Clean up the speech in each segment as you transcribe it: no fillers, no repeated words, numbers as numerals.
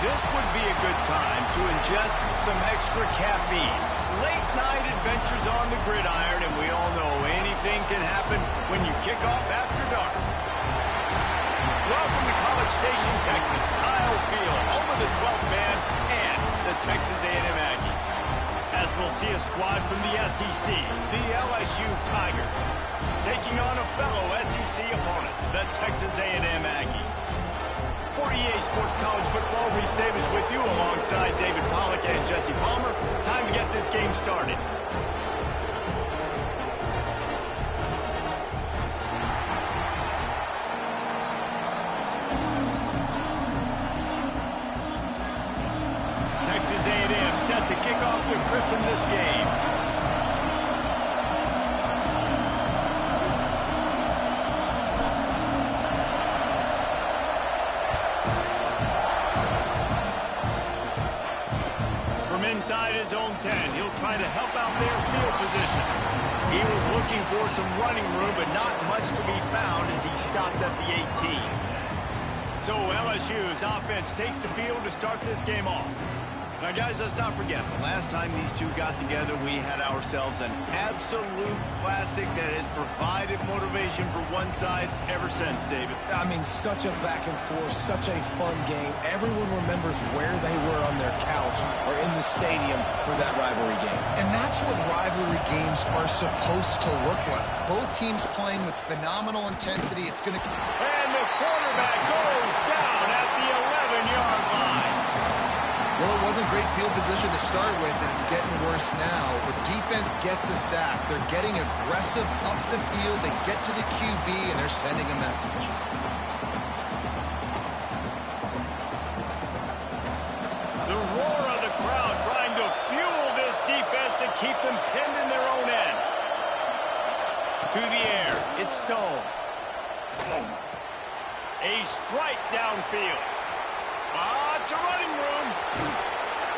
This would be a good time to ingest some extra caffeine. Late night adventures on the gridiron, and we all know anything can happen when you kick off after dark. Welcome to College Station, Texas, Kyle Field, home of the 12th man and the Texas A&M Aggies. As we'll see a squad from the SEC, the LSU Tigers, taking on a fellow SEC opponent, the Texas A&M Aggies. For EA Sports College Football, Reese Davis with you alongside David Pollack and Jesse Palmer. Time to get this game started. Texas A&M set to kick off to christen this game. Inside his own 10, he'll try to help out their field position. He was looking for some running room, but not much to be found as he stopped at the 18. So LSU's offense takes the field to start this game off. Now, guys, let's not forget, the last time these two got together, we had ourselves an absolute classic that has provided motivation for one side ever since, David. I mean, such a back and forth, such a fun game. Everyone remembers where they were on their couch or in the stadium for that rivalry game. And that's what rivalry games are supposed to look like. Both teams playing with phenomenal intensity. It's going to... And the quarterback goes down at the 11-yard line. Well, it wasn't great field position to start with, and it's getting worse now. The defense gets a sack. They're getting aggressive up the field. They get to the QB, and they're sending a message. The roar of the crowd trying to fuel this defense to keep them pinned in their own end. To the air, it's Stone. A strike downfield. It's a running room.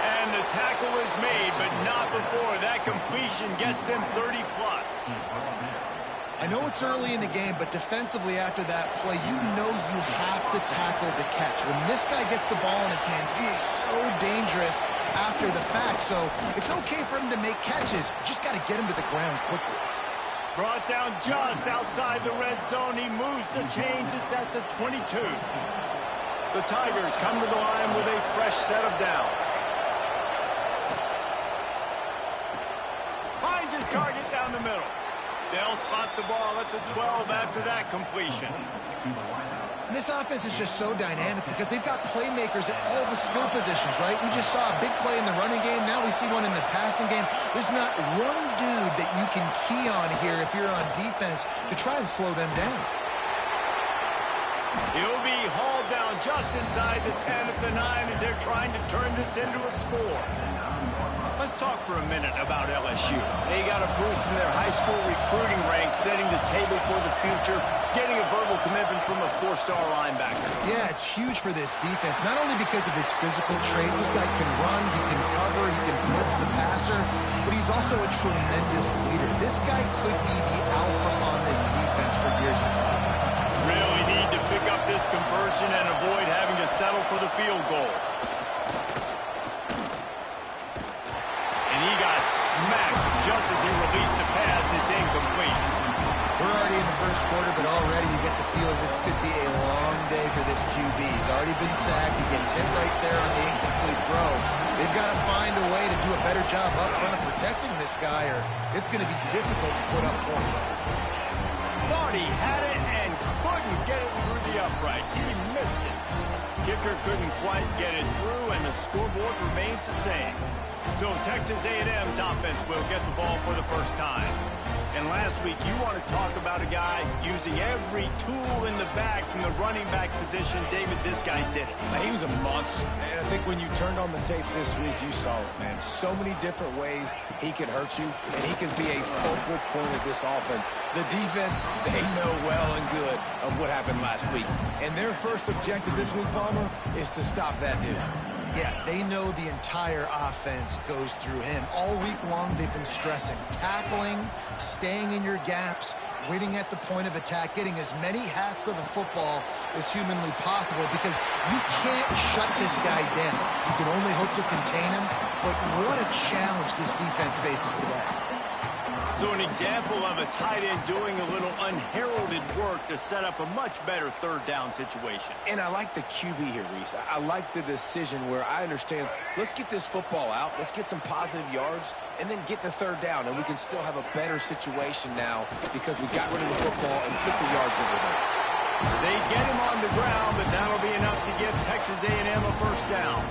And the tackle is made, but not before that completion gets them 30-plus. I know it's early in the game, but defensively after that play, you know you have to tackle the catch. When this guy gets the ball in his hands, he is so dangerous after the fact. So it's okay for him to make catches. You just got to get him to the ground quickly. Brought down just outside the red zone. He moves the chains. It's at the 22. The Tigers come to the line with a fresh set of downs. Finds his target down the middle. They'll spot the ball at the 12 after that completion. And this offense is just so dynamic because they've got playmakers at all the skill positions, right? We just saw a big play in the running game. Now we see one in the passing game. There's not one dude that you can key on here if you're on defense to try and slow them down. He'll be hauled down just inside the 10 at the 9 as they're trying to turn this into a score. Let's talk for a minute about LSU. They got a boost from their high school recruiting ranks, setting the table for the future, getting a verbal commitment from a 4-star linebacker. Yeah, it's huge for this defense, not only because of his physical traits. This guy can run, he can cover, he can blitz the passer, but he's also a tremendous leader. This guy could be the alpha on this defense for years to come. Really need to pick up this conversion and avoid having to settle for the field goal. And he got smacked just as he released the pass. It's incomplete. We're already in the first quarter, but already you get the feeling this could be a long day for this QB. He's already been sacked. He gets hit right there on the incomplete throw. They've got to find a way to do a better job up front of protecting this guy, or it's going to be difficult to put up points. Thought he had it and couldn't get it through the uprights. He missed it. Kicker couldn't quite get it through, and the scoreboard remains the same. So Texas A&M's offense will get the ball for the first time. And last week, you want to talk about a guy using every tool in the bag from the running back position. David, this guy did it. He was a monster. And I think when you turned on the tape this week, you saw it, man. So many different ways he can hurt you, and he can be a focal point of this offense. The defense, they know well and good of what happened last week. And their first objective this week, Palmer, is to stop that dude. Yeah, they know the entire offense goes through him. All week long, they've been stressing tackling, staying in your gaps, winning at the point of attack, getting as many hats to the football as humanly possible, because you can't shut this guy down. You can only hope to contain him, but what a challenge this defense faces today. So an example of a tight end doing a little unheralded work to set up a much better third down situation. And I like the QB here, Reese. I like the decision where I understand, let's get this football out, let's get some positive yards, and then get to third down, and we can still have a better situation now because we got rid of the football and took the yards over there. They get him on the ground, but that'll be enough to give Texas A&M a first down.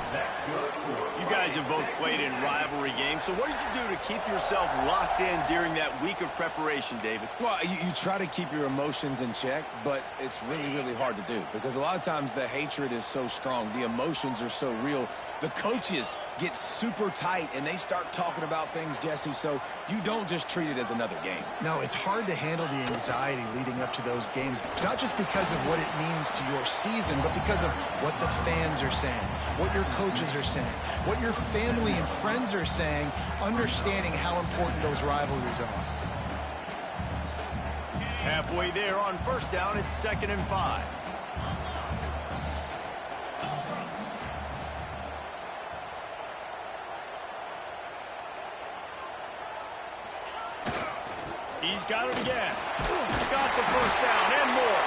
You guys have both played in rivalry games, so what did you do to keep yourself locked in during that week of preparation, David? Well, you try to keep your emotions in check, but it's really, really hard to do because a lot of times the hatred is so strong. The emotions are so real. The coaches get super tight, and they start talking about things, Jesse, so you don't just treat it as another game. No, it's hard to handle the anxiety leading up to those games, not just because of what it means to your season, but because of what the fans are saying, what your coaches are saying, what your family and friends are saying, understanding how important those rivalries are. Halfway there on first down, it's 2nd and 5. He's got it again. Got the first down and more.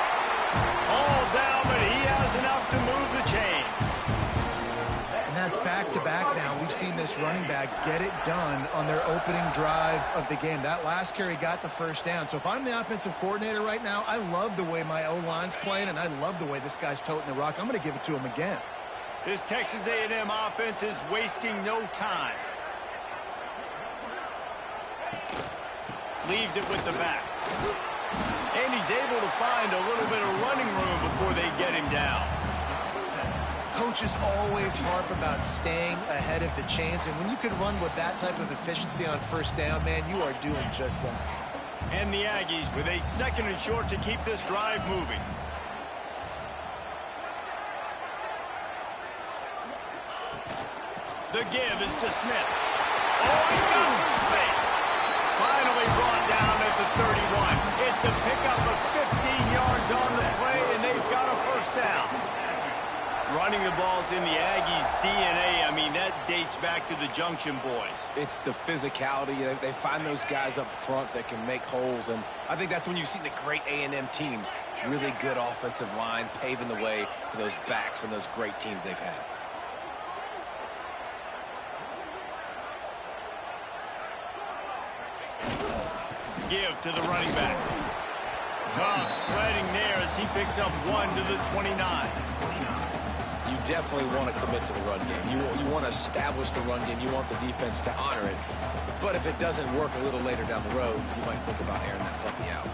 All down, but he has enough to move the chains. And that's back-to-back now. We've seen this running back get it done on their opening drive of the game. That last carry got the first down. So if I'm the offensive coordinator right now, I love the way my O-line's playing, and I love the way this guy's toting the rock. I'm going to give it to him again. This Texas A&M offense is wasting no time. Leaves it with the back. And he's able to find a little bit of running room before they get him down. Coaches always harp about staying ahead of the chains, and when you can run with that type of efficiency on first down, man, you are doing just that. And the Aggies with a 2nd and short to keep this drive moving. The give is to Smith. Oh, he's got some space. Finally brought down at the 31. It's a pickup of 15 yards on the play, and they've got a first down. Running the ball's in the Aggies' DNA. I mean, that dates back to the Junction Boys. It's the physicality. They find those guys up front that can make holes, and I think that's when you see the great A&M teams. Really good offensive line, paving the way for those backs and those great teams they've had. Give to the running back. Tough sledding there as he picks up 1 to the 29. You definitely want to commit to the run game. You want to establish the run game. You want the defense to honor it. But if it doesn't work a little later down the road, you might think about airing that puppy out.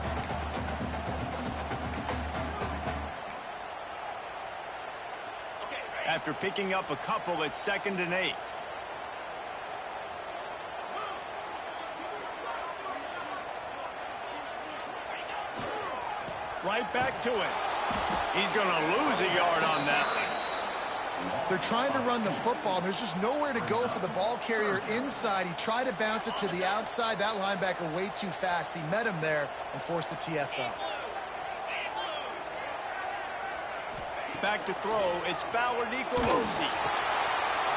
After picking up a couple, it's 2nd and 8. Right back to him. He's going to lose a yard on that one. They're trying to run the football. There's just nowhere to go for the ball carrier inside. He tried to bounce it to the outside. That linebacker way too fast. He met him there and forced the TFL. Back to throw. It's Fowler Nicolosi.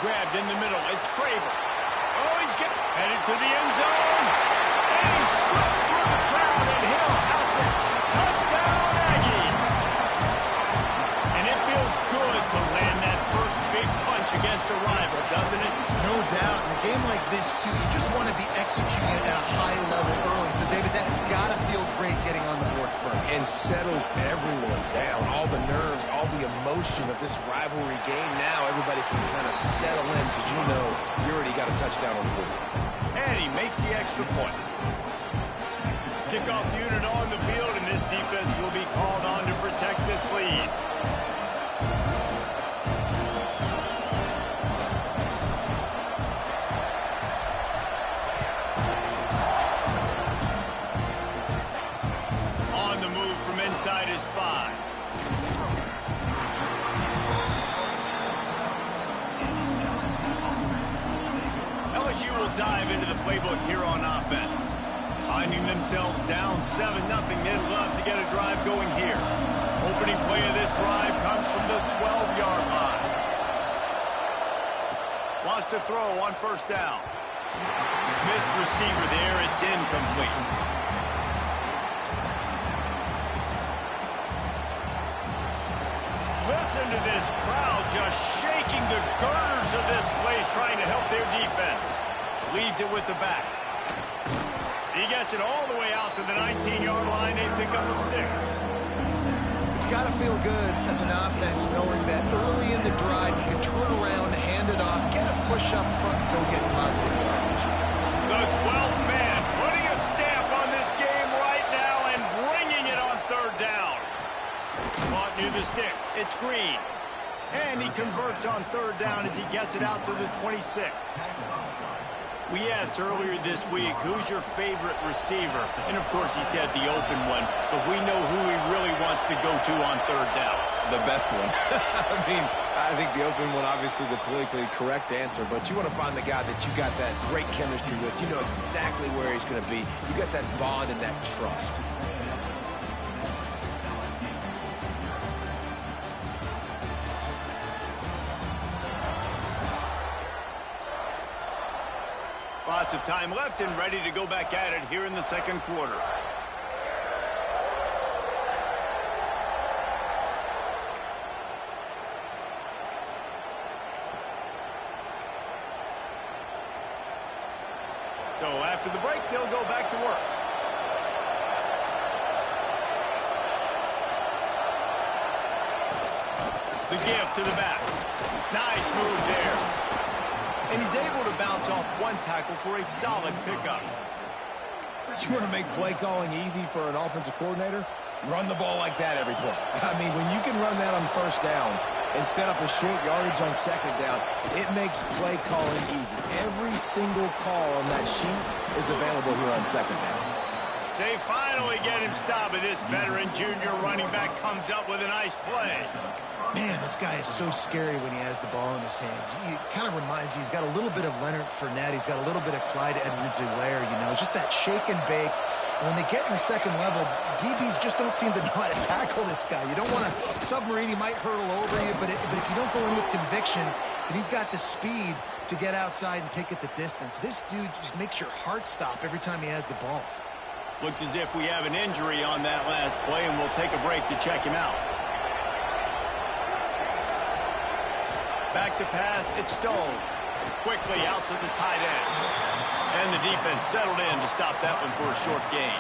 Grabbed in the middle. It's Craver. Oh, he's headed to the end zone. And he slipped through the crowd, and he'll house it. Touchdown, Aggies. And it feels good to land that first big punch against a rival, doesn't it? No doubt. In a game like this, too, you just want to be executing at a high level early. So, David, that's got to feel great getting on the board first. And settles everyone down. All the nerves, all the emotion of this rivalry game. Now everybody can kind of settle in because you know you already got a touchdown on the board. And he makes the extra point. Kickoff unit on the field, and this defense will be called on to protect this lead. On the move from inside is 5. LSU will dive into the playbook here on offense. Finding themselves down 7-0, they'd love to get a drive going here. Opening play of this drive comes from the 12-yard line. Wants to throw on first down. Missed receiver there. It's incomplete. Listen to this crowd just shaking the girders of this place, trying to help their defense. Leaves it with the back. He gets it all the way out to the 19-yard line. They pick up a 6. It's got to feel good as an offense knowing that early in the drive you can turn around, hand it off, get a push up front, go get positive yardage. The 12th man putting a stamp on this game right now and bringing it on third down. Caught near the sticks. It's Green. And he converts on third down as he gets it out to the 26. We asked earlier this week, who's your favorite receiver? And, of course, he said the open one. But we know who he really wants to go to on third down. The best one. I think the open one, obviously the politically correct answer. But you want to find the guy that you got that great chemistry with. You know exactly where he's going to be. You got that bond and that trust. Lots of time left and ready to go back at it here in the second quarter. So after the break, they'll go back to work. The give to the back. Nice move there. And he's able to bounce off one tackle for a solid pickup. You want to make play calling easy for an offensive coordinator? Run the ball like that every play. I mean, when you can run that on first down and set up a short yardage on second down, it makes play calling easy. Every single call on that sheet is available here on second down. They finally get him stopped, and this veteran junior running back comes up with a nice play. Man, this guy is so scary when he has the ball in his hands. He kind of reminds you, he's got a little bit of Leonard Fournette. He's got a little bit of Clyde Edwards-Helaire, you know, just that shake and bake. And when they get in the second level, DBs just don't seem to know how to tackle this guy. You don't want to submarine. He might hurtle over you, but if you don't go in with conviction, and he's got the speed to get outside and take it the distance. This dude just makes your heart stop every time he has the ball. Looks as if we have an injury on that last play, and we'll take a break to check him out. Back to pass, it's Stone. Quickly out to the tight end. And the defense settled in to stop that one for a short gain.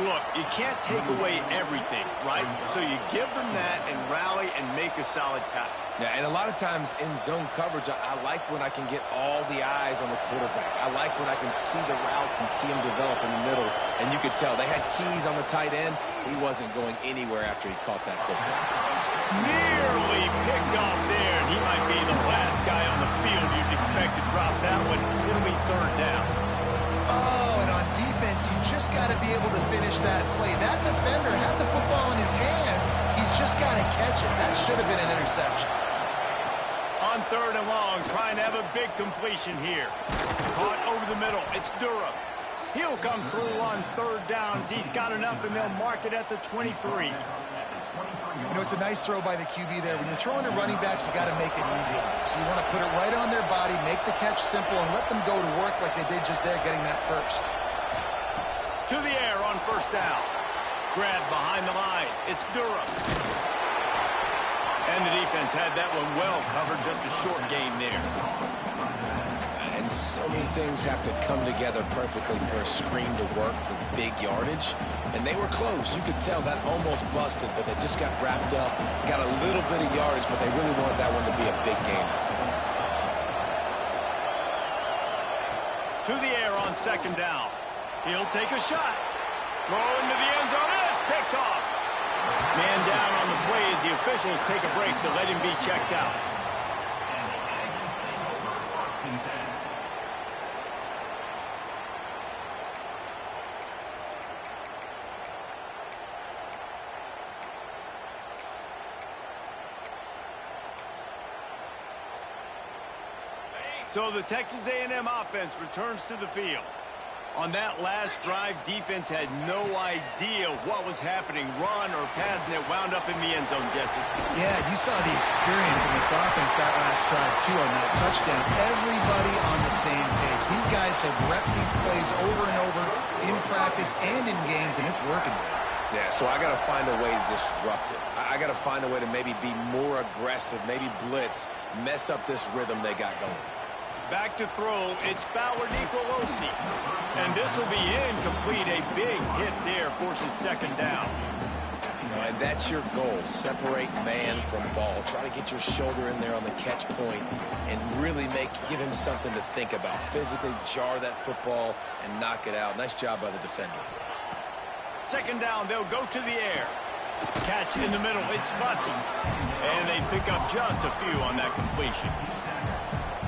Look, you can't take away everything, right? So you give them that and rally and make a solid tackle. Yeah, and a lot of times in zone coverage, I like when I can get all the eyes on the quarterback. I like when I can see the routes and see them develop in the middle. And you could tell they had keys on the tight end. He wasn't going anywhere after he caught that football. Nearly picked off there, and he might be the last guy on the field you'd expect to drop that one. It'll be third down. Oh, and on defense, you just got to be able to finish that play. That defender had the football in his hands. He's just got to catch it. That should have been an interception. On third and long, trying to have a big completion here. Caught over the middle. It's Durham. He'll come through on third downs. He's got enough, and they'll mark it at the 23. You know, it's a nice throw by the QB there. When you're throwing to running backs, you got to make it easy. So you want to put it right on their body, make the catch simple, and let them go to work like they did just there, getting that first. To the air on first down. Grab behind the line. It's Durham. And the defense had that one well covered. Just a short gain there. And so many things have to come together perfectly for a screen to work for big yardage. And they were close. You could tell that almost busted, but they just got wrapped up, got a little bit of yardage, but they really wanted that one to be a big game. To the air on second down. He'll take a shot. Throw into the end zone, and it's picked off. Man down on the play as the officials take a break to let him be checked out. So the Texas A&M offense returns to the field. On that last drive, defense had no idea what was happening. Run or pass, and it wound up in the end zone, Jesse. Yeah, you saw the experience in this offense that last drive, too, on that touchdown. Everybody on the same page. These guys have repped these plays over and over in practice and in games, and it's working. Yeah, so I got to find a way to disrupt it. I got to find a way to maybe be more aggressive, maybe blitz, mess up this rhythm they got going. Back to throw, it's Fowler Nicolosi. And this will be incomplete. A big hit there forces second down. And that's your goal. Separate man from ball. Try to get your shoulder in there on the catch point and really give him something to think about. Physically jar that football and knock it out. Nice job by the defender. Second down, they'll go to the air. Catch in the middle, it's Bussey. And they pick up just a few on that completion.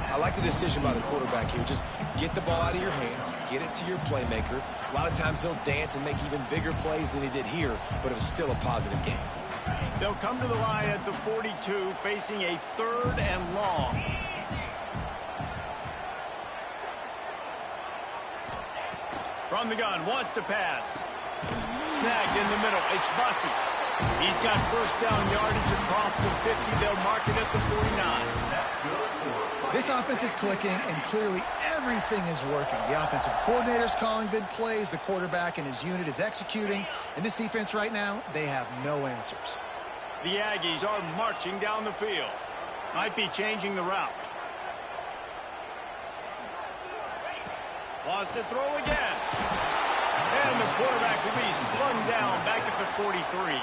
I like the decision by the quarterback here. Just get the ball out of your hands, get it to your playmaker. A lot of times he'll dance and make even bigger plays than he did here, but it was still a positive game. They'll come to the line at the 42, facing a 3rd and long. From the gun, wants to pass. Snagged in the middle, it's Bussey. He's got first down yardage across the 50. They'll mark it at the 49. This offense is clicking, and clearly everything is working. The offensive coordinator's calling good plays. The quarterback and his unit is executing. And this defense right now, they have no answers. The Aggies are marching down the field. Might be changing the route. Wants to throw again. And the quarterback will be slung down back at the 43.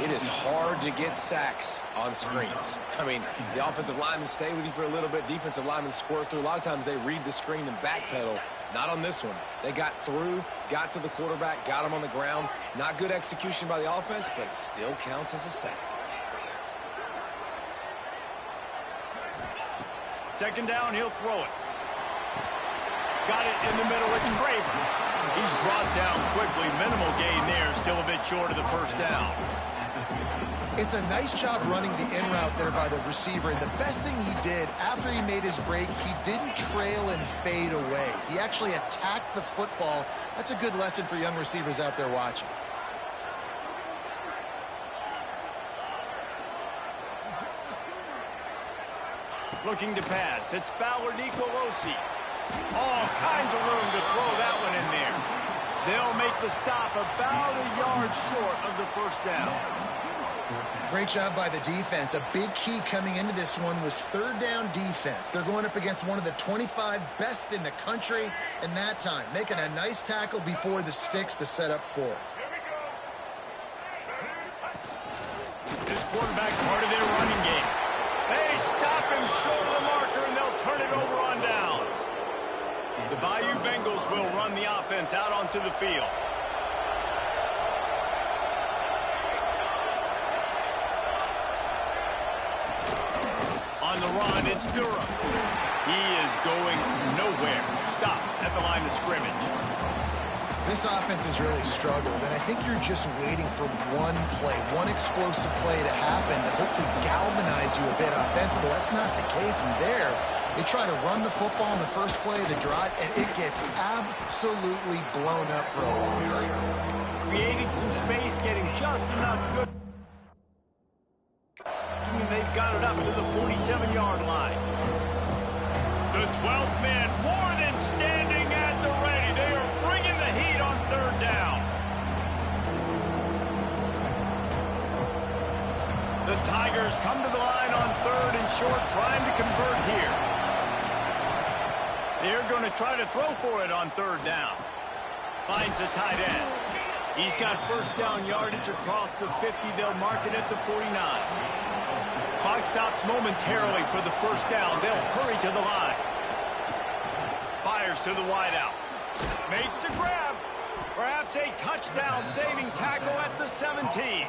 It is hard to get sacks on screens. I mean, the offensive linemen stay with you for a little bit. Defensive linemen squirt through. A lot of times they read the screen and backpedal. Not on this one. They got through, got to the quarterback, got him on the ground. Not good execution by the offense, but it still counts as a sack. Second down, he'll throw it. Got it in the middle. It's Craver. He's brought down quickly. Minimal gain there. Still a bit short of the first down. It's a nice job running the in route there by the receiver. And the best thing he did after he made his break, he didn't trail and fade away. He actually attacked the football. That's a good lesson for young receivers out there watching. Looking to pass. It's Fowler Nicolosi. All kinds of room to throw that one in there. They'll make the stop about a yard short of the first down. Great job by the defense. A big key coming into this one was 3rd down defense. They're going up against one of the 25 best in the country in that time, making a nice tackle before the sticks to set up 4th. This quarterback part of their running game. They stop him short of the marker, and they'll turn it over on downs. The Bayou Bengals will run the offense out onto the field. On the run, it's Durham. He is going nowhere. Stop at the line of scrimmage. This offense has really struggled, and I think you're just waiting for one play, one explosive play to happen to hopefully galvanize you a bit offensively. That's not the case in there. They try to run the football in the first play of the drive, and it gets absolutely blown up for a loss. Creating some space, getting just enough good. And they've got it up to the 47-yard line. The 12th man more than standing at the ready. They are bringing the heat on 3rd down. The Tigers come to the line on 3rd and short, trying to convert here. They're going to try to throw for it on 3rd down. Finds a tight end. He's got first down yardage across the 50. They'll mark it at the 49. Clock stops momentarily for the first down. They'll hurry to the line. Fires to the wideout. Makes the grab. Perhaps a touchdown-saving tackle at the 17.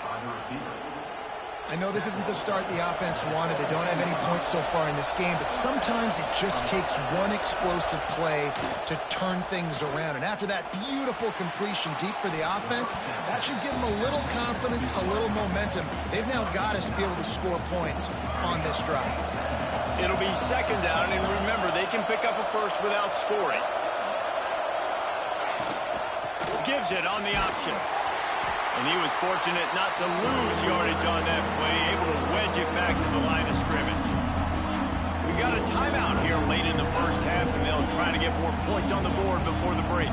I know this isn't the start the offense wanted. They don't have any points so far in this game, but sometimes it just takes one explosive play to turn things around. And after that beautiful completion deep for the offense, that should give them a little confidence, a little momentum. They've now got us to be able to score points on this drive. It'll be second down, and remember, they can pick up a first without scoring. gives it on the option. And he was fortunate not to lose yardage on that play, able to wedge it back to the line of scrimmage. We got a timeout here late in the first half, and they'll try to get more points on the board before the break.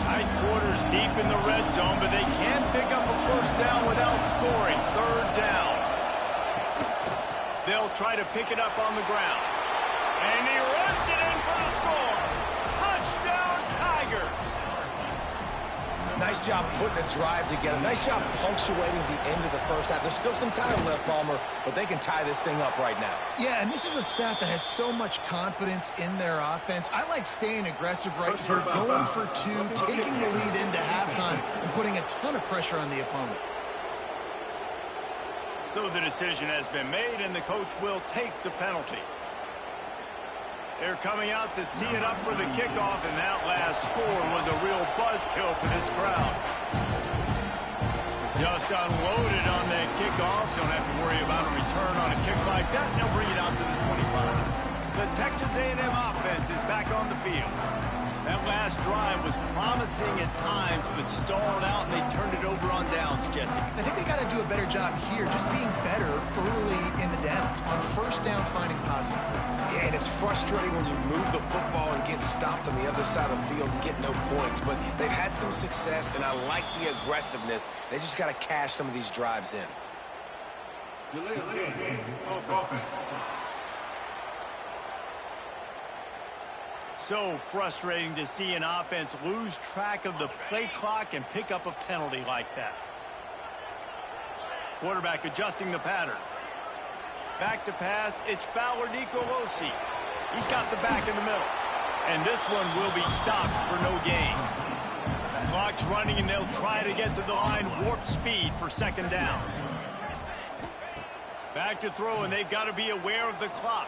Tight quarters deep in the red zone, but they can't pick up a first down without scoring. Third down. They'll try to pick it up on the ground. And he runs it in for the score. Touchdown, Tigers. Nice job putting a drive together. Nice job punctuating the end of the first half. There's still some time left, Palmer, but they can tie this thing up right now. Yeah, and this is a staff that has so much confidence in their offense. I like staying aggressive right here, going for two, taking the lead into halftime, and putting a ton of pressure on the opponent. So the decision has been made, and the coach will take the penalty. They're coming out to tee it up for the kickoff, and that last score was a real buzzkill for this crowd. Just unloaded on that kickoff. Don't have to worry about a return on a kick like that. They'll bring it out to the 25. The Texas A&M offense is back on the field. That last drive was promising at times, but stalled out, and they turned it over on downs, Jesse. I think they got to do a better job here, just being better early in the downs. On first down, finding positive plays. Yeah, and it's frustrating when you move the football and get stopped on the other side of the field and get no points. But they've had some success, and I like the aggressiveness. They just got to cash some of these drives in. So frustrating to see an offense lose track of the play clock and pick up a penalty like that. Quarterback adjusting the pattern. Back to pass, it's Fowler Nicolosi. He's got the back in the middle. And this one will be stopped for no gain. Clock's running, and they'll try to get to the line warp speed for second down. Back to throw, and they've got to be aware of the clock.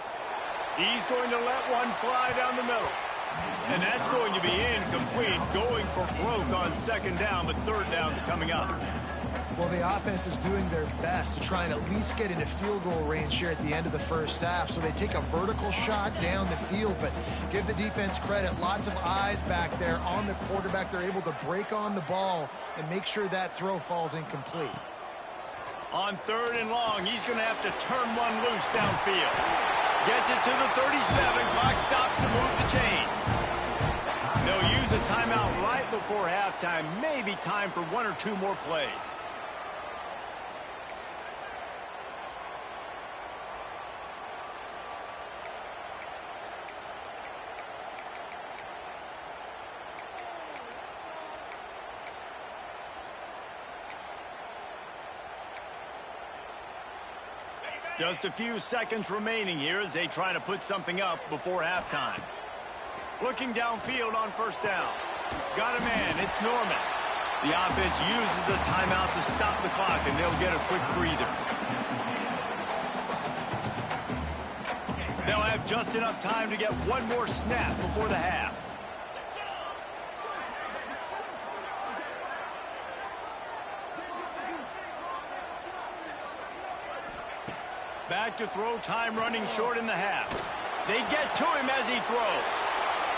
He's going to let one fly down the middle. And that's going to be incomplete, going for broke on second down, but third down's coming up. Well, the offense is doing their best to try and at least get into field goal range here at the end of the first half. So they take a vertical shot down the field, but give the defense credit. Lots of eyes back there on the quarterback. They're able to break on the ball and make sure that throw falls incomplete. On third and long, he's going to have to turn one loose downfield. Gets it to the 37. Clock stops to move the chains. They'll use a timeout right before halftime. Maybe time for one or two more plays. Just a few seconds remaining here as they try to put something up before halftime. Looking downfield on first down. Got a man, it's Norman. The offense uses a timeout to stop the clock, and they'll get a quick breather. They'll have just enough time to get one more snap before the half. Back to throw, time running short in the half. They get to him as he throws.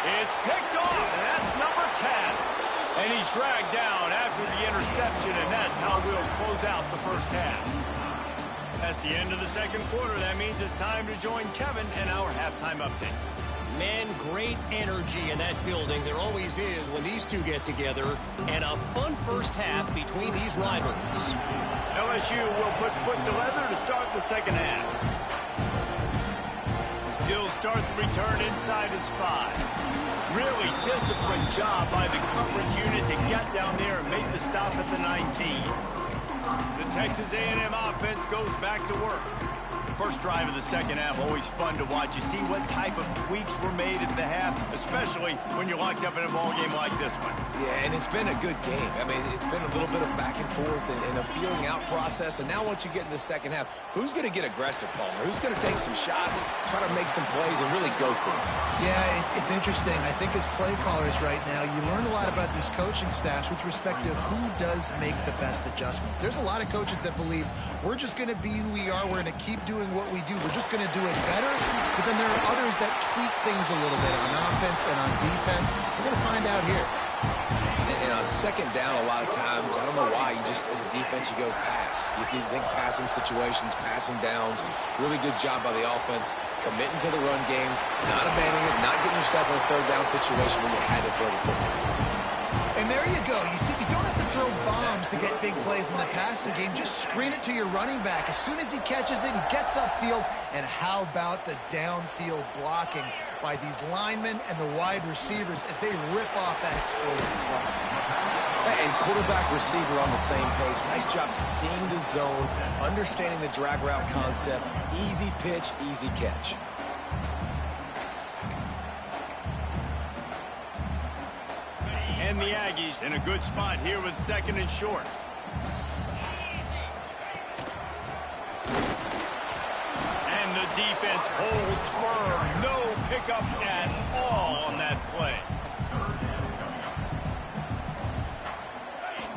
It's picked off, and that's number 10. And he's dragged down after the interception, and that's how we'll close out the first half. That's the end of the second quarter. That means it's time to join Kevin and our halftime update. Man, great energy in that building. There always is when these two get together. And a fun first half between these rivals. LSU will put foot to leather to start the second half. He'll start the return inside his 5. Really disciplined job by the coverage unit to get down there and make the stop at the 19. The Texas A&M offense goes back to work. First drive of the second half, always fun to watch. You see what type of tweaks were made at the half, especially when you're locked up in a ball game like this one. Yeah, and it's been a good game. I mean, it's been a little bit of back and forth and a feeling out process. And now once you get in the second half, who's going to get aggressive, Palmer? Who's going to take some shots, try to make some plays, and really go for it? Yeah, it's interesting. I think as play callers right now, you learn a lot about these coaching staffs with respect to who does make the best adjustments. There's a lot of coaches that believe we're just going to be who we are. We're going to keep doing doing what we do. We're just going to do it better. But then there are others that tweak things a little bit on offense and on defense. We're going to find out here. And on second down, a lot of times, I don't know why, you just, as a defense, you go pass. You think passing situations, passing downs. Really good job by the offense, committing to the run game, not abandoning it, not getting yourself in a third down situation when you had to throw the football. And there you go. You see, you don't have to throw bombs to get big plays in the passing game. Just screen it to your running back. As soon as he catches it, he gets upfield. And how about the downfield blocking by these linemen and the wide receivers as they rip off that explosive block. And quarterback, receiver on the same page. Nice job seeing the zone, understanding the drag route concept. Easy pitch, easy catch. And the Aggies in a good spot here with second and short. And the defense holds firm. No pickup at all on that play.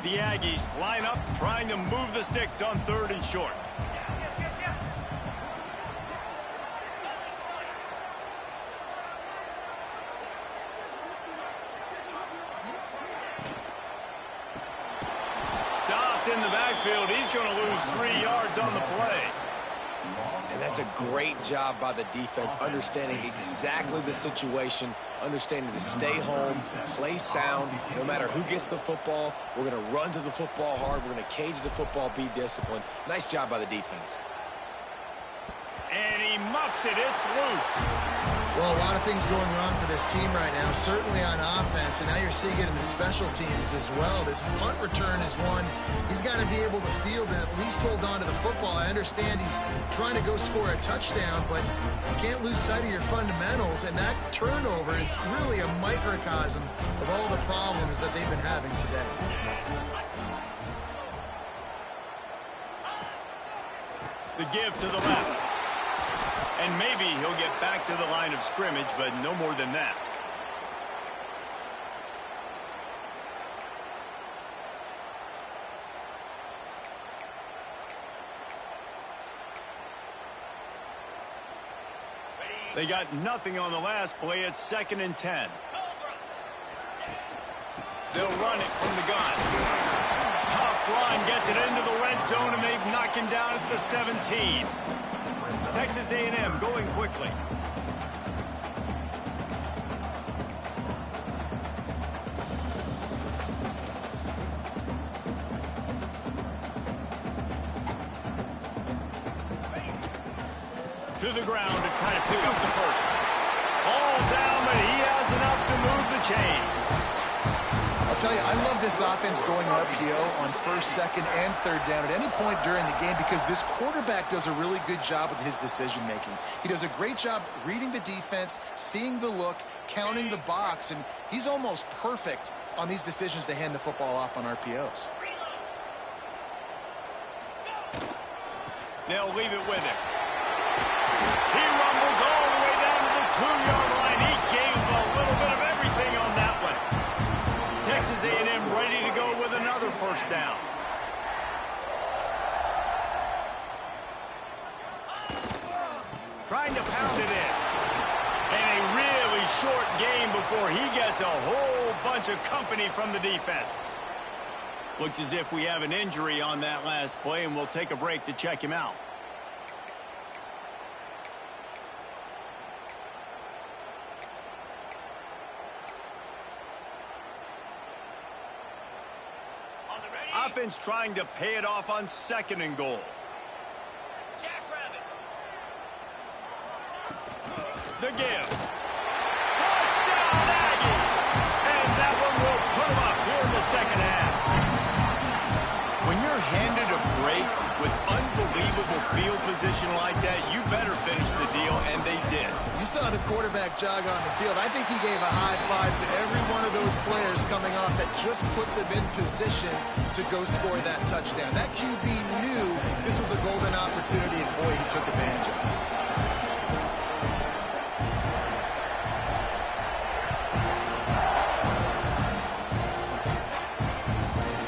The Aggies line up, trying to move the sticks on third and short. Stopped in the backfield. He's going to lose 3 yards on the play. And that's a great job by the defense, understanding exactly the situation, understanding to stay home, play sound. No matter who gets the football, we're going to run to the football hard. We're going to cage the football, be disciplined. Nice job by the defense. And he muffs it. It's loose. Well, a lot of things going wrong for this team right now, certainly on offense, and now you're seeing it in the special teams as well. This punt return is one he's got to be able to field and at least hold on to the football. I understand he's trying to go score a touchdown, but you can't lose sight of your fundamentals, and that turnover is really a microcosm of all the problems that they've been having today. The give to the left. And maybe he'll get back to the line of scrimmage, but no more than that. They got nothing on the last play. It's 2nd and 10. They'll run it from the gun. Tough run, gets it into the red zone, and they knock him down at the 17. Texas A&M going quickly. To the ground to try to pick up the first. All down, but he has enough to move the chains. I'll tell you, I love this offense going RPO on 1st, 2nd, and 3rd down at any point during the game because this quarterback does a really good job with his decision-making. He does a great job reading the defense, seeing the look, counting the box, and he's almost perfect on these decisions to hand the football off on RPOs. They'll leave it with him. He rumbles all the way down to the 2-yard line. He gave a little bit of everything on that one. Texas A&M ready to go with another first down. Trying to pound it in. And a really short game before he gets a whole bunch of company from the defense. Looks as if we have an injury on that last play, and we'll take a break to check him out. Offense trying to pay it off on 2nd and goal. The give. Touchdown, Aggie! And that one will put him up here in the 2nd half. When you're handed a break with unbelievable field position like that, you better finish the deal, and they did. You saw the quarterback jog on the field. I think he gave a high five to every one of those players coming off that just put them in position to go score that touchdown. That QB knew this was a golden opportunity, and boy, he took advantage of it.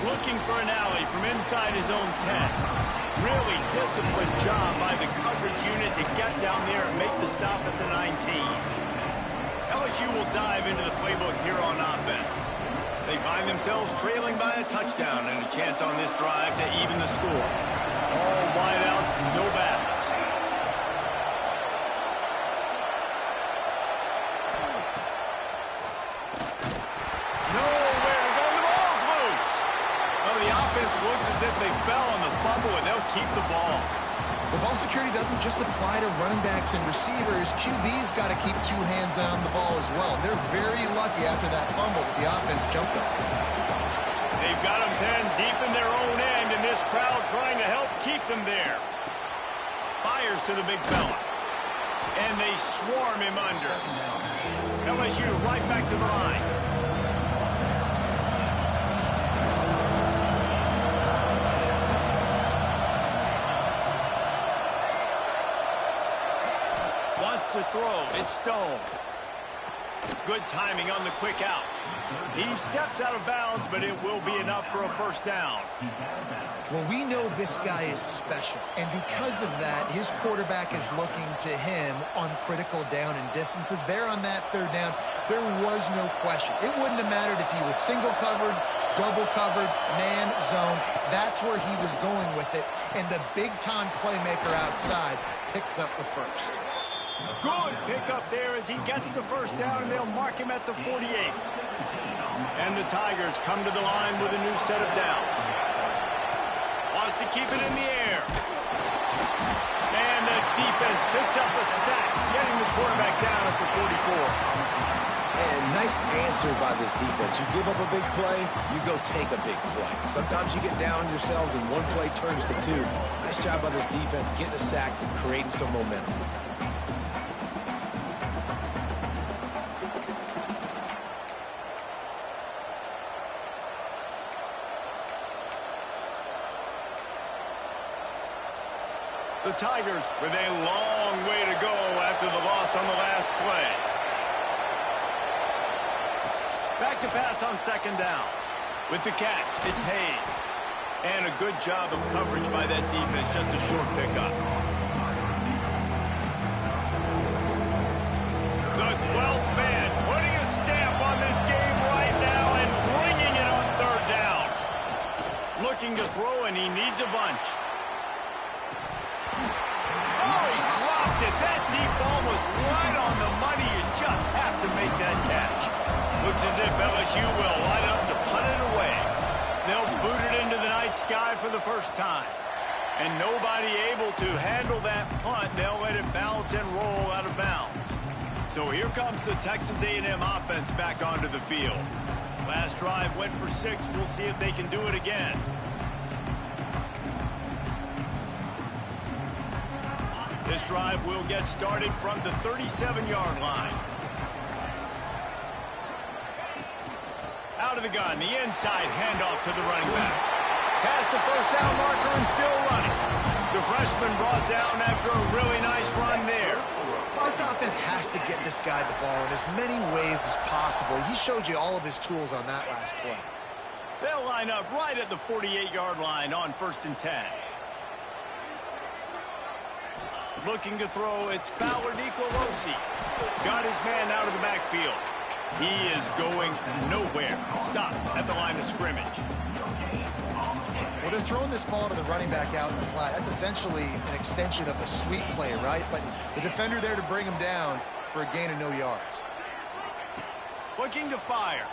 Looking for an alley from inside his own 10. Really disciplined job by the coverage unit to get down there and make the stop at the 19. LSU will dive into the playbook here on offense. They find themselves trailing by a touchdown and a chance on this drive to even the score. All wideouts, no backs. Nowhere to go. The ball's loose. Well, the offense looks as if they fell on the fumble, and they'll keep the ball. The ball security doesn't just apply to running backs and receivers. QB's got to keep two hands on the ball as well. They're very lucky after that fumble that the offense jumped up. They've got them pinned deep in their own end, and this crowd trying to help keep them there. Fires to the big fella. And they swarm him under. LSU right back to the line. Wants to throw. It's Stone. Good timing on the quick out. He steps out of bounds, but it will be enough for a first down. Well, we know this guy is special, and because of that, his quarterback is looking to him on critical down and distances. There on that third down, there was no question. It wouldn't have mattered if he was single covered, double covered, man, zone. That's where he was going with it, and the big-time playmaker outside picks up the first. Good pickup there as he gets the first down, and they'll mark him at the 48. And the Tigers come to the line with a new set of downs. Wants to keep it in the air. And the defense picks up a sack, getting the quarterback down at the 44. And nice answer by this defense. You give up a big play, you go take a big play. Sometimes you get down on yourselves and one play turns to two. Nice job by this defense getting a sack, creating some momentum. The Tigers with a long way to go after the loss on the last play. Back to pass on second down. With the catch, it's Hayes. And a good job of coverage by that defense, just a short pickup. The 12th man putting a stamp on this game right now and bringing it on third down. Looking to throw, and he needs a bunch. That deep ball was right on the money. You just have to make that catch. Looks as if LSU will line up to punt it away. They'll boot it into the night sky for the first time. And nobody able to handle that punt. They'll let it bounce and roll out of bounds. So here comes the Texas A&M offense back onto the field. Last drive went for 6. We'll see if they can do it again. This drive will get started from the 37-yard line. Out of the gun, the inside handoff to the running back. Past the first down marker and still running. The freshman brought down after a really nice run there. This offense has to get this guy the ball in as many ways as possible. He showed you all of his tools on that last play. They'll line up right at the 48-yard line on 1st and 10. Looking to throw, it's Fowler Nicolosi. Got his man out of the backfield. He is going nowhere. Stop at the line of scrimmage. Well, they're throwing this ball to the running back out in the flat. That's essentially an extension of a sweep play, right? But the defender there to bring him down for a gain of no yards. Looking to fire.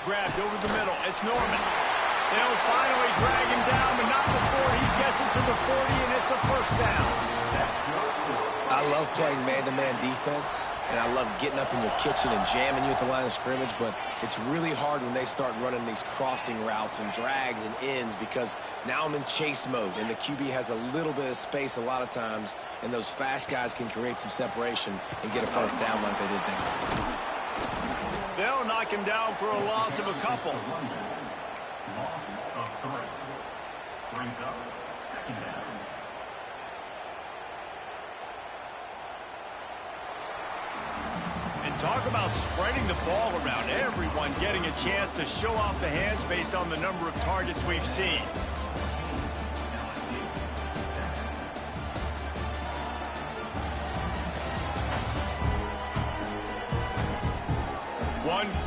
Grabbed over the middle. It's Norman. They'll finally drag him down, but not before he gets it to the 40, and it's a first down. I love playing man-to-man defense, and I love getting up in your kitchen and jamming you at the line of scrimmage, but it's really hard when they start running these crossing routes and drags and ends because now I'm in chase mode, and the QB has a little bit of space a lot of times, and those fast guys can create some separation and get a first down like they did there. They'll knock him down for a loss of a couple. Brings up second down. And talk about spreading the ball around. Everyone getting a chance to show off the hands based on the number of targets we've seen.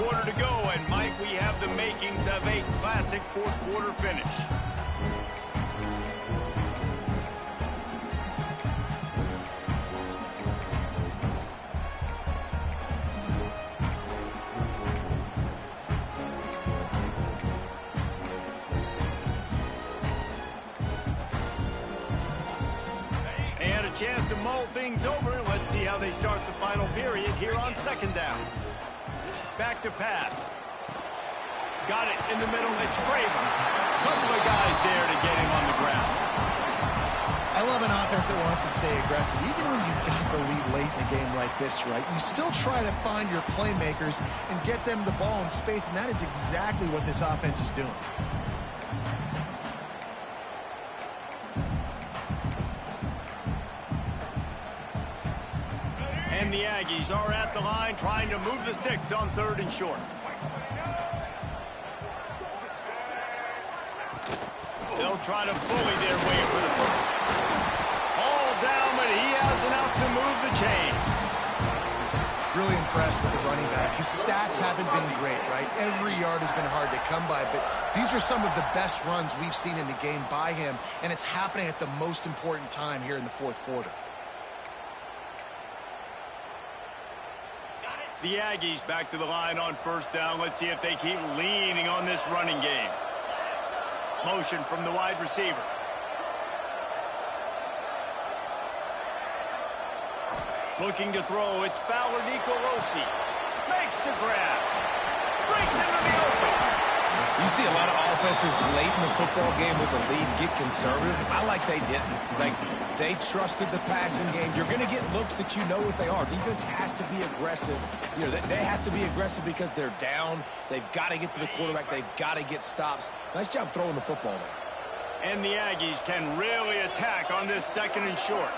quarter to go, and Mike, we have the makings of a classic fourth quarter finish. And a chance to mull things over. Let's see how they start the final period here on second down. Back to pass. Got it in the middle. It's Craven. Couple of guys there to get him on the ground. I love an offense that wants to stay aggressive. Even when you've got the lead late in a game like this, right, you still try to find your playmakers and get them the ball in space, and that is exactly what this offense is doing. And the Aggies are at the line trying to move the sticks on third and short. They'll try to bully their way for the first. All down, but he has enough to move the chains. Really impressed with the running back. His stats haven't been great, right? Every yard has been hard to come by, but these are some of the best runs we've seen in the game by him, and it's happening at the most important time here in the fourth quarter. The Aggies back to the line on first down. Let's see if they keep leaning on this running game. Motion from the wide receiver. Looking to throw. It's Fowler Nicolosi. Makes the grab. Breaks into the open. You see a lot of offenses late in the football game with a lead get conservative. I like they didn't. Like, they trusted the passing game. You're going to get looks that you know what they are. Defense has to be aggressive. You know, they have to be aggressive because they're down. They've got to get to the quarterback. They've got to get stops. Nice job throwing the football there. And the Aggies can really attack on this second and short.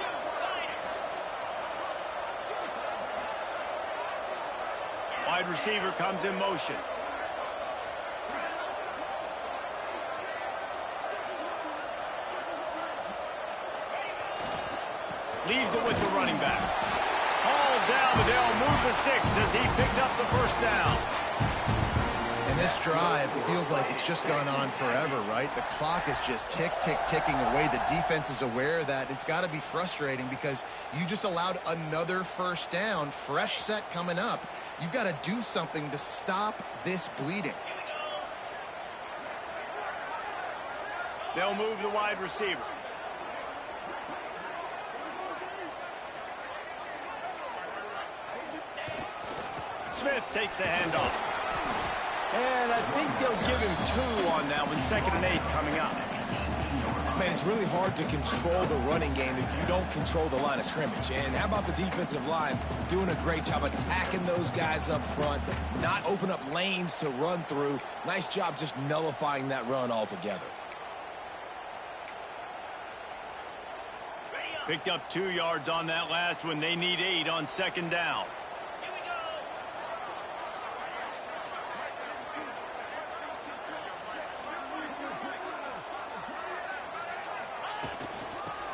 Wide receiver comes in motion. Leaves it with the running back. All down, but they'll move the sticks as he picks up the first down. And this drive, it feels like it's just gone on forever, right? The clock is just ticking away. The defense is aware of that. It's got to be frustrating because you just allowed another first down, fresh set coming up. You've got to do something to stop this bleeding. They'll move the wide receiver. Smith takes the handoff. And I think they'll give him 2 on that one. 2nd and 8 coming up. Man, it's really hard to control the running game if you don't control the line of scrimmage. And how about the defensive line doing a great job attacking those guys up front, not open up lanes to run through. Nice job just nullifying that run altogether. Picked up 2 yards on that last one. They need 8 on second down.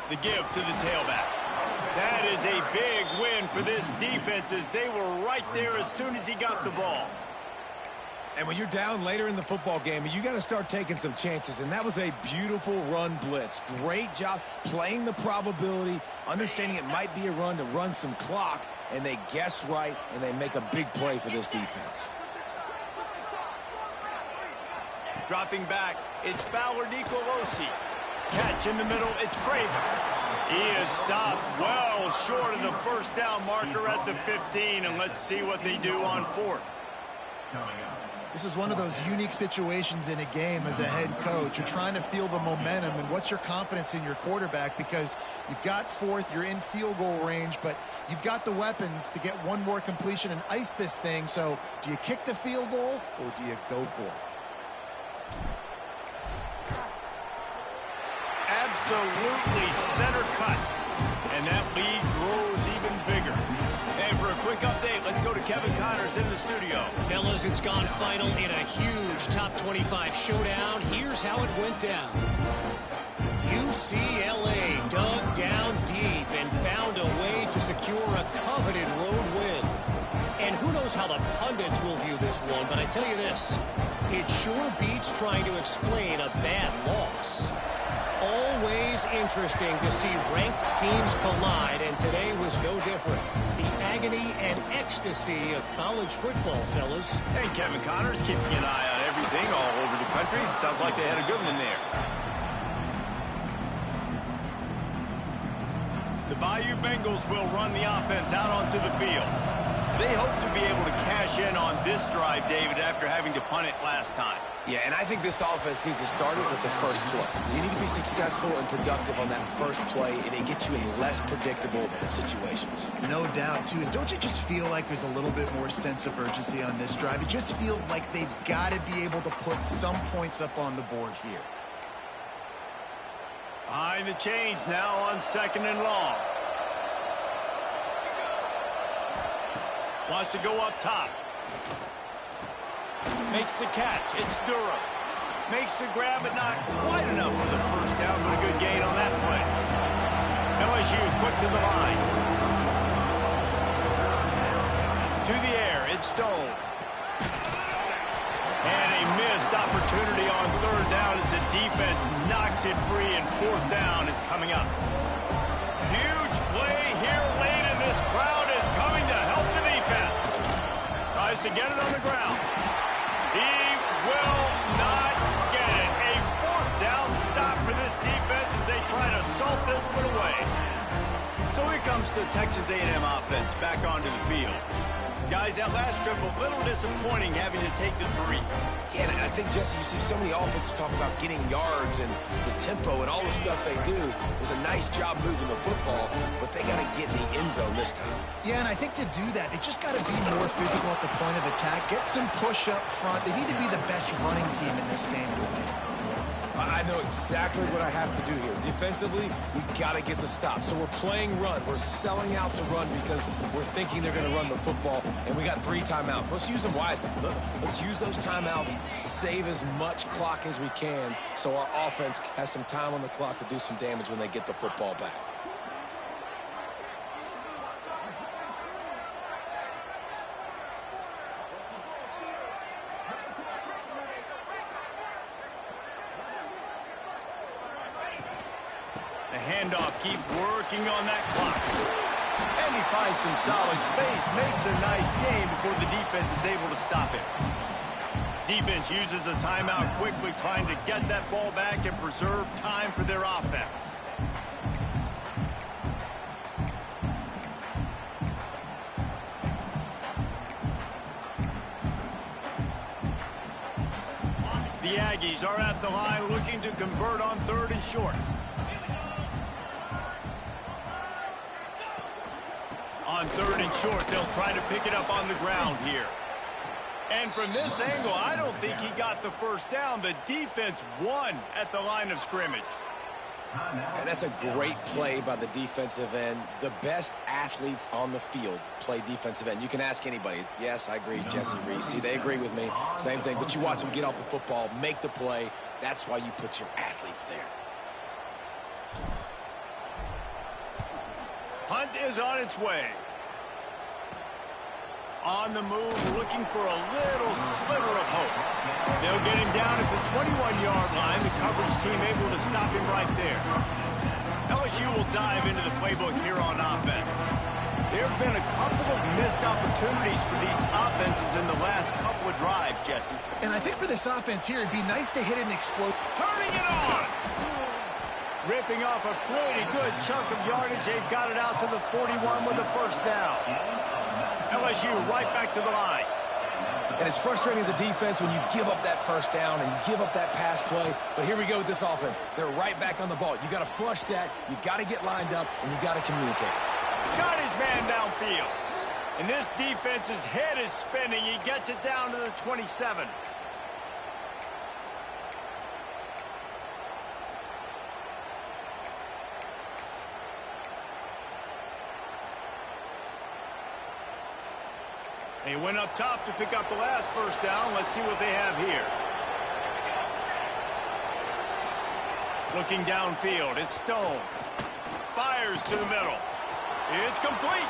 The give to the tailback. That is a big win for this defense as they were right there as soon as he got the ball. And when you're down later in the football game, you got to start taking some chances. And that was a beautiful run blitz. Great job playing the probability, understanding it might be a run to run some clock, and they guess right, and they make a big play for this defense. Dropping back, it's Fowler Nicolosi. Catch in the middle, it's Craven. He is stopped well short of the first down marker at the 15, and let's see what they do on 4th. This is one of those unique situations in a game as a head coach. You're trying to feel the momentum, and what's your confidence in your quarterback? Because you've got 4th, you're in field goal range, but you've got the weapons to get one more completion and ice this thing. So do you kick the field goal, or do you go for it? Absolutely center cut. And that lead grows even bigger. And for a quick update, let's go to Kevin Connors in the studio. Fellas, it's gone final in a huge top 25 showdown. Here's how it went down. UCLA dug down deep and found a way to secure a coveted road win. And who knows knows how the pundits will view this one, but I tell you this, it sure beats trying to explain a bad loss. Always interesting to see ranked teams collide, and today was no different. The agony and ecstasy of college football, fellas. And Kevin Connors keeping an eye on everything all over the country. Sounds like they had a good one there. The Bayou Bengals will run the offense out onto the field. They hope to be able to cash in on this drive, David, after having to punt it last time. Yeah, and I think this offense needs to start it with the first play. You need to be successful and productive on that first play, and it gets you in less predictable situations. No doubt, too. And don't you just feel like there's a little bit more sense of urgency on this drive? It just feels like they've got to be able to put some points up on the board here. Behind the chains now on 2nd and long. Wants to go up top. Makes the catch. It's Durham. Makes the grab, but not quite enough for the first down, but a good gain on that play. LSU quick to the line. To the air. It's Stone. And a missed opportunity on 3rd down as the defense knocks it free, and 4th down is coming up. Huge play here late, and this crowd is coming to help the defense. Tries to get it on the ground. He will not get it. A 4th down stop for this defense as they try to salt this one away. So here comes the Texas A&M offense back onto the field. Guys, that last trip a little disappointing having to take the 3. Yeah, and I think, Jesse, you see so many offenses talk about getting yards and the tempo and all the stuff they do. It was a nice job moving the football, but they got to get in the end zone this time. Yeah, and I think to do that, they just got to be more physical at the point of attack. Get some push up front. They need to be the best running team in this game to win. I know exactly what I have to do here. Defensively, we got to get the stop. So we're playing run. We're selling out to run because we're thinking they're going to run the football, and we got 3 timeouts. Let's use them wisely. Let's use those timeouts, save as much clock as we can so our offense has some time on the clock to do some damage when they get the football back. The handoff, keep working on that clock. And he finds some solid space, makes a nice gain before the defense is able to stop him. Defense uses a timeout quickly, trying to get that ball back and preserve time for their offense. The Aggies are at the line looking to convert on 3rd and short. On 3rd and short, they'll try to pick it up on the ground here. And from this angle, I don't think he got the first down. The defense won at the line of scrimmage. And that's a great play by the defensive end. The best athletes on the field play defensive end. You can ask anybody. Yes, I agree, Jesse Reese. See, they agree with me. Same thing. But you watch them get off the football, make the play. That's why you put your athletes there. Hunt is on its way. On the move, looking for a little sliver of hope. They'll get him down at the 21-yard line. The coverage team able to stop him right there. LSU will dive into the playbook here on offense. There have been a couple of missed opportunities for these offenses in the last couple of drives, Jesse. And I think for this offense here, it'd be nice to hit an explode. Turning it on! Ripping off a pretty good chunk of yardage. They've got it out to the 41 with the first down. LSU right back to the line. And it's frustrating as a defense when you give up that first down and give up that pass play. But here we go with this offense. They're right back on the ball. You got to flush that. You got to get lined up, and you got to communicate. Got his man downfield. And this defense's head is spinning. He gets it down to the 27. They went up top to pick up the last first down. Let's see what they have here. Looking downfield, it's Stone. Fires to the middle. It's complete.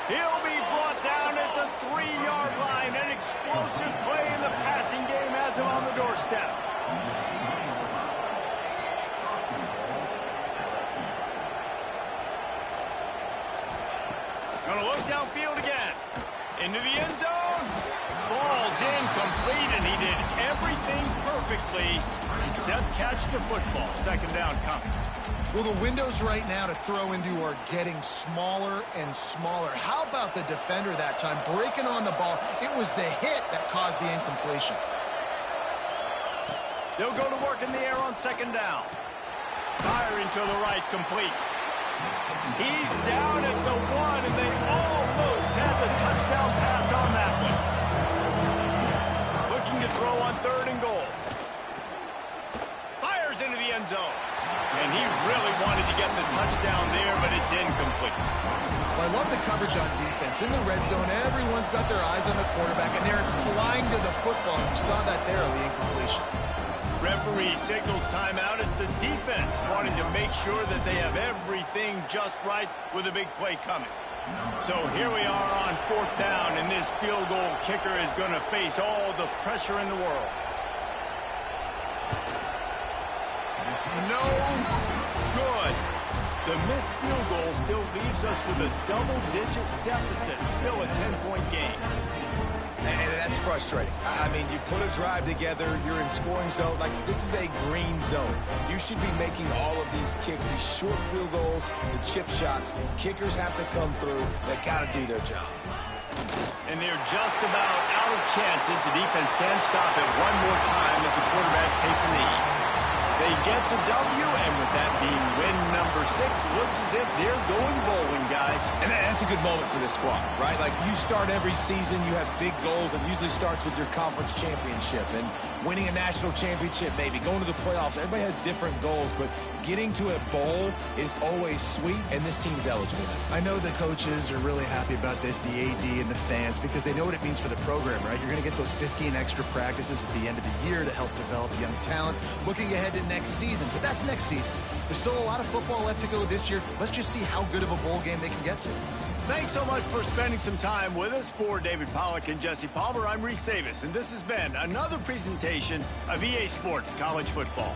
He'll be brought down at the 3-yard line. An explosive play in the passing game has him on the doorstep. Gonna look downfield again. Into the end zone. Falls incomplete, and he did everything perfectly except catch the football. Second down coming. Well, the windows right now to throw into are getting smaller and smaller. How about the defender that time breaking on the ball? It was the hit that caused the incompletion. They'll go to work in the air on second down. Firing to the right, complete. He's down at the 1, and they almost had the touchdown pass on that one. Looking to throw on 3rd and goal. Fires into the end zone. And he really wanted to get the touchdown there, but it's incomplete. Well, I love the coverage on defense. In the red zone, everyone's got their eyes on the quarterback, and they're flying to the football. You saw that there on the incompletion. Referee signals timeout as the defense wanting to make sure that they have everything just right with a big play coming. So here we are on 4th down, and this field goal kicker is going to face all the pressure in the world. No good. The missed field goal still leaves us with a double-digit deficit, still a 10-point game. And that's frustrating. I mean, you put a drive together, you're in scoring zone. Like, this is a green zone. You should be making all of these kicks, these short field goals, the chip shots. Kickers have to come through. They got to do their job. And they're just about out of chances. The defense can stop it one more time as the quarterback takes a knee. They get the W, and with that being win number 6, looks as if they're going bowling, guys. And that's a good moment for this squad, right? Like, you start every season, you have big goals. It usually starts with your conference championship and winning a national championship, maybe going to the playoffs. Everybody has different goals, but getting to a bowl is always sweet, and this team's eligible. I know the coaches are really happy about this, the AD and the fans, because they know what it means for the program, right? You're going to get those 15 extra practices at the end of the year to help develop young talent. Looking ahead to next season, but that's next season. There's still a lot of football left to go this year. Let's just see how good of a bowl game they can get to. Thanks so much for spending some time with us. For David Pollack and Jesse Palmer, I'm Reese Davis, and this has been another presentation of EA Sports College Football.